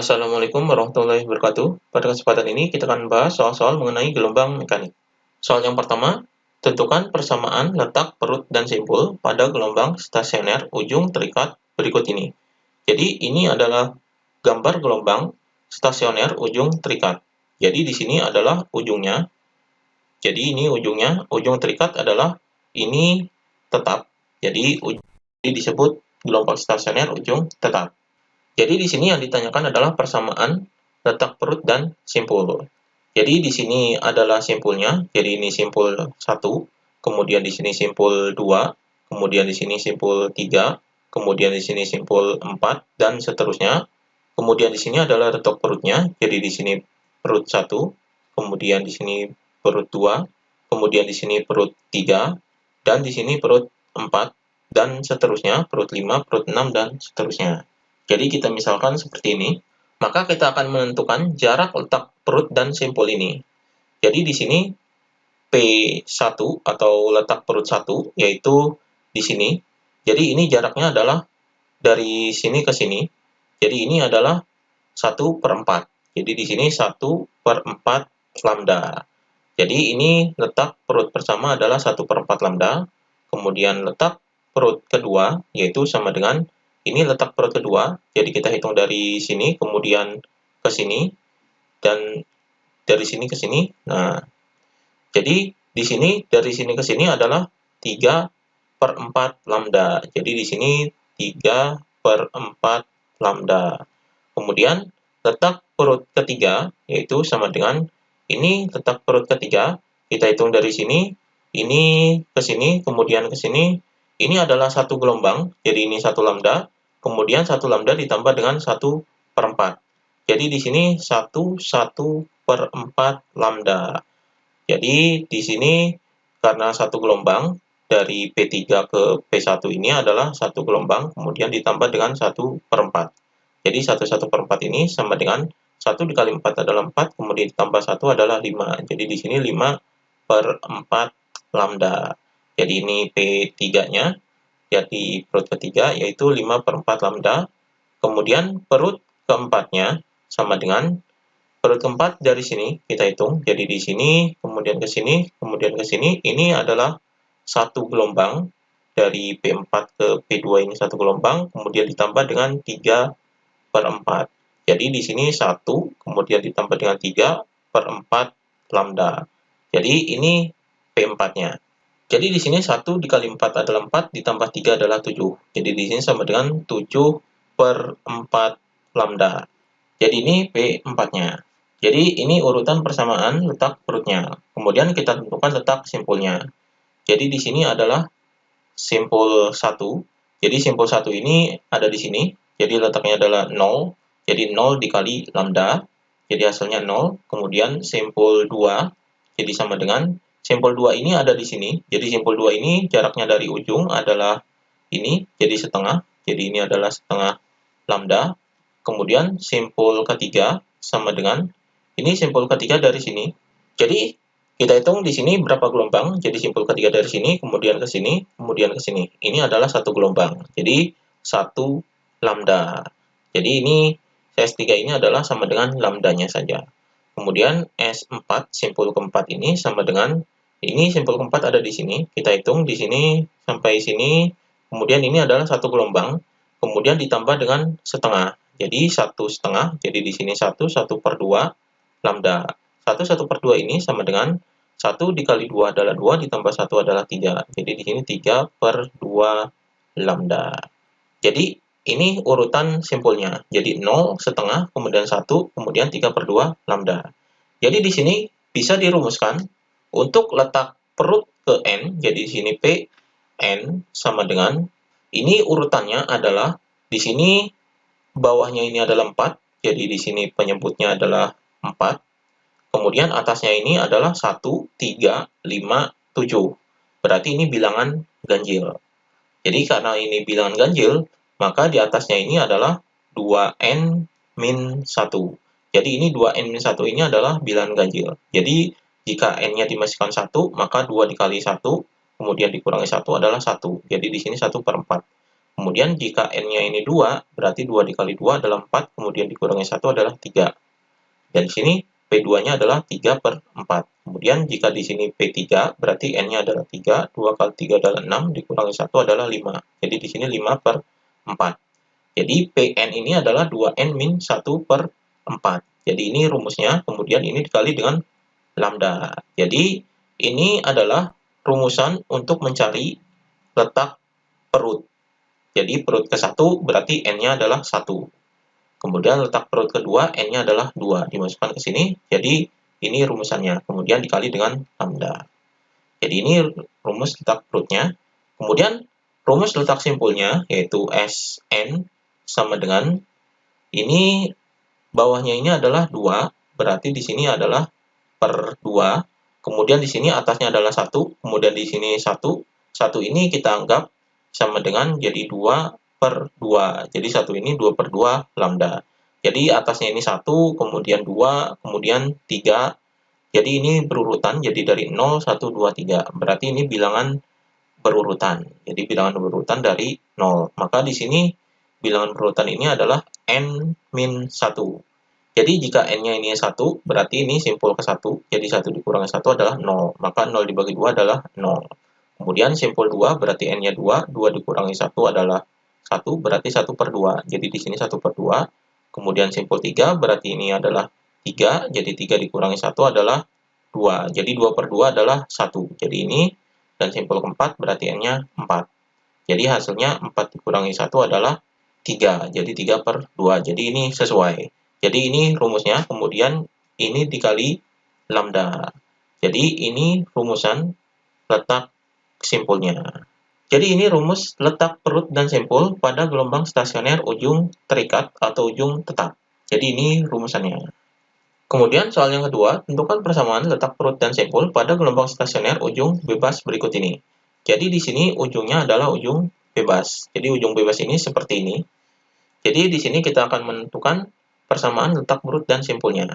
Assalamualaikum warahmatullahi wabarakatuh. Pada kesempatan ini kita akan membahas soal-soal mengenai gelombang mekanik. Soal yang pertama, tentukan persamaan letak perut dan simpul pada gelombang stasioner ujung terikat berikut ini. Jadi ini adalah gambar gelombang stasioner ujung terikat. Jadi di sini adalah ujungnya. Jadi ini ujungnya, ujung terikat adalah ini tetap. Jadi disebut gelombang stasioner ujung tetap. Jadi di sini yang ditanyakan adalah persamaan letak perut dan simpul. Jadi di sini adalah simpulnya. Jadi ini simpul 1, kemudian di sini simpul 2, kemudian di sini simpul 3, kemudian di sini simpul 4 dan seterusnya. Kemudian di sini adalah letak perutnya. Jadi di sini perut 1, kemudian di sini perut 2, kemudian di sini perut 3 dan di sini perut 4 dan seterusnya, perut 5, perut 6 dan seterusnya. Jadi kita misalkan seperti ini, maka kita akan menentukan jarak letak perut dan simpul ini. Jadi di sini P1 atau letak perut 1 yaitu di sini. Jadi ini jaraknya adalah dari sini ke sini. Jadi ini adalah 1/4. Jadi di sini 1/4 lambda. Jadi ini letak perut pertama adalah 1/4 lambda. Kemudian letak perut kedua yaitu sama dengan ini letak perut kedua, jadi kita hitung dari sini, kemudian ke sini, dan dari sini ke sini. Nah, jadi di sini, dari sini ke sini adalah 3/4 lambda. Jadi di sini 3/4 lambda. Kemudian letak perut ketiga, yaitu sama dengan ini letak perut ketiga, kita hitung dari sini, ini ke sini, kemudian ke sini. Ini adalah satu gelombang, jadi ini 1 lambda, kemudian 1 lambda ditambah dengan 1/4. Jadi di sini 1/4 lambda. Jadi di sini karena satu gelombang, dari P3 ke P1 ini adalah satu gelombang, kemudian ditambah dengan 1/4. Jadi 1/4 ini sama dengan 1 dikali 4 adalah 4, kemudian ditambah 1 adalah 5. Jadi di sini 5/4 lambda. Jadi ini P3-nya, jadi perut ketiga yaitu 5/4 lambda. Kemudian perut keempatnya sama dengan perut keempat dari sini kita hitung. Jadi di sini, kemudian ke sini, kemudian ke sini. Ini adalah satu gelombang dari P4 ke P2 ini satu gelombang, kemudian ditambah dengan 3/4. Jadi di sini 1, kemudian ditambah dengan 3/4 lambda. Jadi ini P4-nya. Jadi di sini 1 dikali 4 adalah 4, ditambah 3 adalah 7. Jadi di sini sama dengan 7/4 lambda. Jadi ini P4-nya. Jadi ini urutan persamaan letak perutnya. Kemudian kita tentukan letak simpulnya. Jadi di sini adalah simpul 1. Jadi simpul 1 ini ada di sini. Jadi letaknya adalah 0. Jadi 0 dikali lambda. Jadi hasilnya 0. Kemudian simpul 2. Jadi sama dengan simpul 2 ini ada di sini. Jadi simpul 2 ini jaraknya dari ujung adalah ini. Jadi setengah. Jadi ini adalah setengah lambda. Kemudian simpul ketiga sama dengan ini simpul ketiga dari sini. Jadi kita hitung di sini berapa gelombang. Jadi simpul ketiga dari sini, kemudian ke sini, kemudian ke sini. Ini adalah satu gelombang. Jadi 1 lambda. Jadi ini S3 ini adalah sama dengan lambdanya saja. Kemudian S4 simpul keempat ini sama dengan ini simpul keempat ada di sini. Kita hitung di sini sampai sini. Kemudian ini adalah satu gelombang. Kemudian ditambah dengan setengah. Jadi 1/2. Jadi di sini 1/2 lambda. 1/2 ini sama dengan 1 dikali 2 adalah 2, ditambah 1 adalah 3. Jadi di sini 3/2 lambda. Jadi ini urutan simpulnya. Jadi 0,5, kemudian 1, kemudian 3/2 lambda. Jadi di sini bisa dirumuskan untuk letak perut ke N. Jadi di sini Pn sama dengan ini urutannya adalah di sini bawahnya ini adalah 4. Jadi di sini penyebutnya adalah 4. Kemudian atasnya ini adalah 1, 3, 5, 7. Berarti ini bilangan ganjil. Jadi karena ini bilangan ganjil, maka di atasnya ini adalah 2n-1. Jadi ini 2n-1 ini adalah bilangan ganjil. Jadi jika n-nya dimasukkan 1, maka 2 dikali 1, kemudian dikurangi 1 adalah 1. Jadi di sini 1/4. Kemudian jika N-nya ini 2, berarti 2 dikali 2 adalah 4, kemudian dikurangi 1 adalah 3. Dan di sini P2-nya adalah 3 per 4. Kemudian jika di sini P3, berarti N-nya adalah 3, 2 kali 3 adalah 6, dikurangi 1 adalah 5. Jadi di sini 5 per 4. Jadi Pn ini adalah 2N min 1 per 4. Jadi ini rumusnya, kemudian ini dikali dengan lambda. Jadi ini adalah rumusan untuk mencari letak perut. Jadi perut ke-1 berarti N-nya adalah 1. Kemudian letak perut kedua, N-nya adalah 2. Dimasukkan ke sini, jadi ini rumusannya. Kemudian dikali dengan lambda. Jadi ini rumus letak perutnya. Kemudian rumus letak simpulnya, yaitu Sn sama dengan, ini bawahnya ini adalah 2, berarti di sini adalah per 2. Kemudian di sini atasnya adalah 1, kemudian di sini 1. 1 ini kita anggap sama dengan jadi 2 per 2. Jadi 1 ini 2 per 2 lambda. Jadi atasnya ini 1, kemudian 2, kemudian 3. Jadi ini berurutan, jadi dari 0, 1, 2, 3. Berarti ini bilangan berurutan. Jadi bilangan berurutan dari 0. Maka di sini bilangan berurutan ini adalah N-1. Jadi jika N-nya ini 1, berarti ini simpul ke 1. Jadi 1 dikurangi 1 adalah 0. Maka 0 dibagi 2 adalah 0. Kemudian simpul 2, berarti N-nya 2. 2 dikurangi 1 adalah 1, berarti 1 per 2. Jadi di sini 1 per 2. Kemudian simpul 3, berarti ini adalah 3. Jadi 3 dikurangi 1 adalah 2. Jadi 2 per 2 adalah 1. Jadi ini, dan simpul keempat, berarti N-nya 4. Jadi hasilnya 4 dikurangi 1 adalah 3. Jadi 3 per 2. Jadi ini sesuai. Jadi ini rumusnya, kemudian ini dikali lambda. Jadi ini rumusan letak simpulnya. Jadi ini rumus letak perut dan simpul pada gelombang stasioner ujung terikat atau ujung tetap. Jadi ini rumusannya. Kemudian soal yang kedua, tentukan persamaan letak perut dan simpul pada gelombang stasioner ujung bebas berikut ini. Jadi di sini ujungnya adalah ujung bebas. Jadi ujung bebas ini seperti ini. Jadi di sini kita akan menentukan persamaan letak perut dan simpulnya.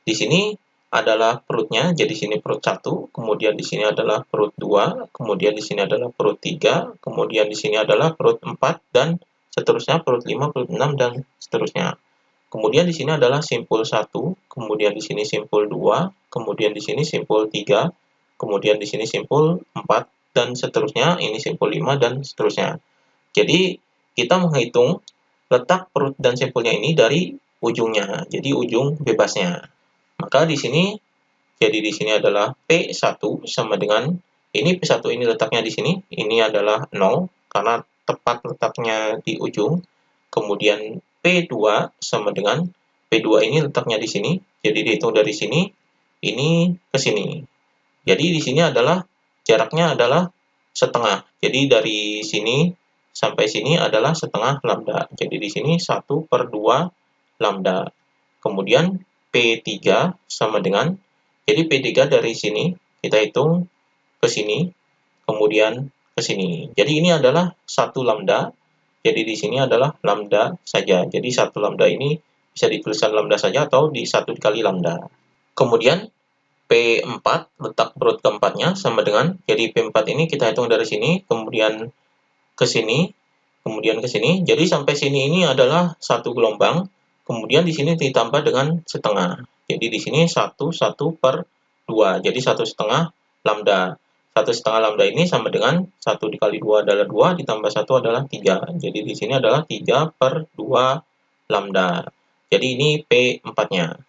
Di sini adalah perutnya, jadi sini perut 1, kemudian di sini adalah perut 2, kemudian di sini adalah perut 3, kemudian di sini adalah perut 4, dan seterusnya perut 5, perut 6, dan seterusnya. Kemudian di sini adalah simpul 1, kemudian di sini simpul 2, kemudian di sini simpul 3, kemudian di sini simpul 4, dan seterusnya, ini simpul 5, dan seterusnya. Jadi kita menghitung letak perut dan simpulnya ini dari ujungnya, jadi ujung bebasnya. Maka di sini, jadi di sini adalah P1 sama dengan, ini P1 ini letaknya di sini, ini adalah 0, karena tepat letaknya di ujung. Kemudian P2 sama dengan, P2 ini letaknya di sini, jadi dihitung dari sini, ini ke sini. Jadi di sini adalah, jaraknya adalah setengah. Jadi dari sini sampai sini adalah setengah lambda. Jadi di sini 1 per 2 lambda. Kemudian P3 sama dengan, jadi P3 dari sini, kita hitung ke sini, kemudian ke sini. Jadi ini adalah 1 lambda, jadi di sini adalah lambda saja. Jadi 1 lambda ini bisa dituliskan lambda saja atau di 1 dikali lambda. Kemudian P4, letak perut keempatnya sama dengan, jadi P4 ini kita hitung dari sini, kemudian ke sini, kemudian ke sini. Jadi sampai sini ini adalah 1 gelombang. Kemudian di sini ditambah dengan setengah. Jadi di sini 1 per 2. Jadi 1 setengah lambda. 1 setengah lambda ini sama dengan 1 dikali 2 adalah 2, ditambah 1 adalah 3. Jadi di sini adalah 3 per 2 lambda. Jadi ini P4-nya.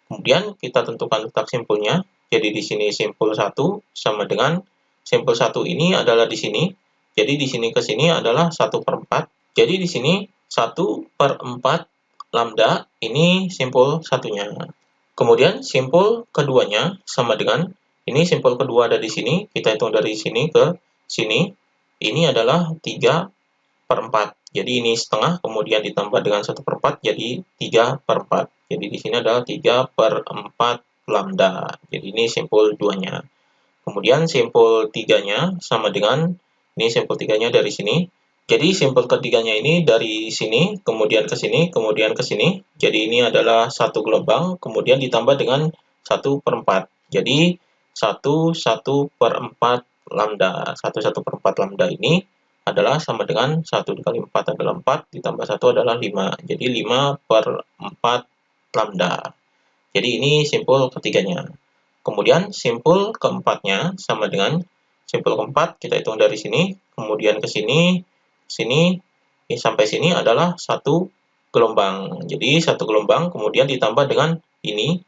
Kemudian kita tentukan letak simpulnya. Jadi di sini simpul 1 sama dengan, simpul 1 ini adalah di sini. Jadi di sini ke sini adalah 1 per 4. Jadi di sini 1 per 4 lambda, ini simpul satunya. Kemudian simpul keduanya sama dengan, ini simpul kedua ada di sini, kita hitung dari sini ke sini, ini adalah 3 per 4. Jadi ini setengah, kemudian ditambah dengan 1 per 4, jadi 3 per 4. Jadi di sini adalah 3 per 4 lambda. Jadi ini simpul 2-nya. Kemudian simpul 3-nya sama dengan, ini simpul 3-nya dari sini. Jadi simpul ketiganya ini dari sini, kemudian ke sini, kemudian ke sini. Jadi ini adalah 1 gelombang, kemudian ditambah dengan 1 per 4. Jadi 1 per 4 lambda. 1 per 4 lambda ini adalah sama dengan 1 dikali 4 adalah 4, ditambah 1 adalah 5. Jadi 5/4 lambda. Jadi ini simpul ketiganya. Kemudian simpul keempatnya sama dengan simpul keempat, kita hitung dari sini, kemudian ke sini, sampai sini adalah satu gelombang. Jadi satu gelombang kemudian ditambah dengan ini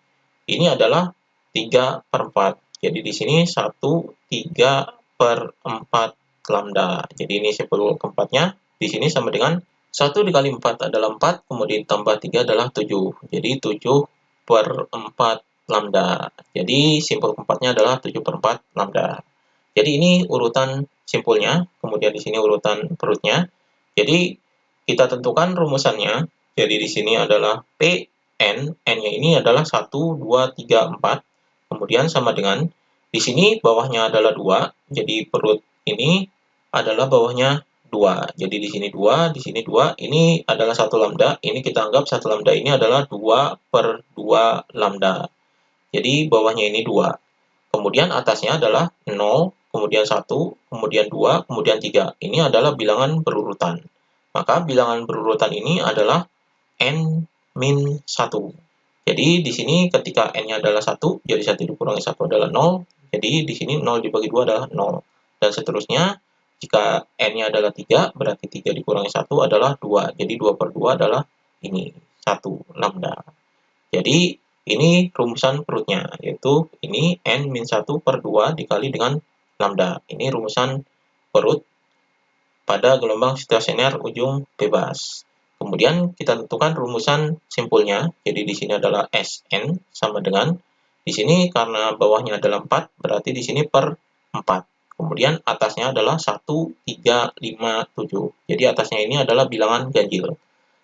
adalah 3/4. Jadi di sini 3/4 lambda. Jadi ini simpul keempatnya. Di sini sama dengan 1 dikali 4 adalah 4, kemudian tambah 3 adalah 7. Jadi 7/4 lambda. Jadi simpul keempatnya adalah 7/4 lambda. Jadi ini urutan simpulnya, kemudian di sini urutan perutnya. Jadi kita tentukan rumusannya. Jadi di sini adalah Pn, n-nya ini adalah 1, 2, 3, 4. Kemudian sama dengan di sini bawahnya adalah 2. Jadi perut ini adalah bawahnya 2. Jadi di sini 2, di sini 2. Ini adalah 1 lambda. Ini kita anggap 1 lambda ini adalah 2/2 lambda. Jadi bawahnya ini 2. Kemudian atasnya adalah 0, kemudian 1, kemudian 2, kemudian 3. Ini adalah bilangan berurutan. Maka bilangan berurutan ini adalah n-1. Jadi di sini ketika n-nya adalah 1, jadi 1 dikurangi 1 adalah 0. Jadi di sini 0 dibagi 2 adalah 0. Dan seterusnya, jika n-nya adalah 3, berarti 3 dikurangi 1 adalah 2. Jadi 2/2 adalah ini, 1 lambda. Jadi ini rumusan perutnya, yaitu ini n-1/2 dikali dengan lambda. Ini rumusan perut pada gelombang stasioner ujung bebas. Kemudian kita tentukan rumusan simpulnya. Jadi di sini adalah Sn sama dengan di sini karena bawahnya adalah 4, berarti di sini per 4. Kemudian atasnya adalah 1, 3, 5, 7. Jadi atasnya ini adalah bilangan ganjil.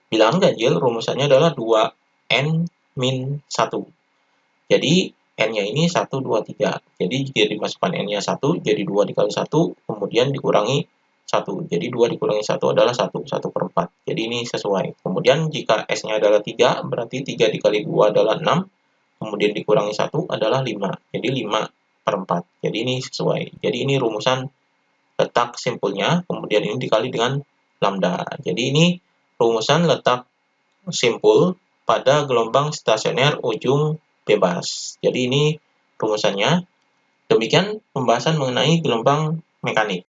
Bilangan ganjil rumusannya adalah 2n-1. Jadi n-nya ini 1, 2, 3. Jadi jika dimasukkan n-nya 1, jadi 2 dikali 1, kemudian dikurangi 1. Jadi 2 dikurangi 1 adalah 1, 1/4. Jadi ini sesuai. Kemudian jika S-nya adalah 3, berarti 3 dikali 2 adalah 6, kemudian dikurangi 1 adalah 5. Jadi 5/4. Jadi ini sesuai. Jadi ini rumusan letak simpulnya, kemudian ini dikali dengan lambda. Jadi ini rumusan letak simpul pada gelombang stasioner ujung bebas. Jadi ini rumusannya. Demikian pembahasan mengenai gelombang mekanik.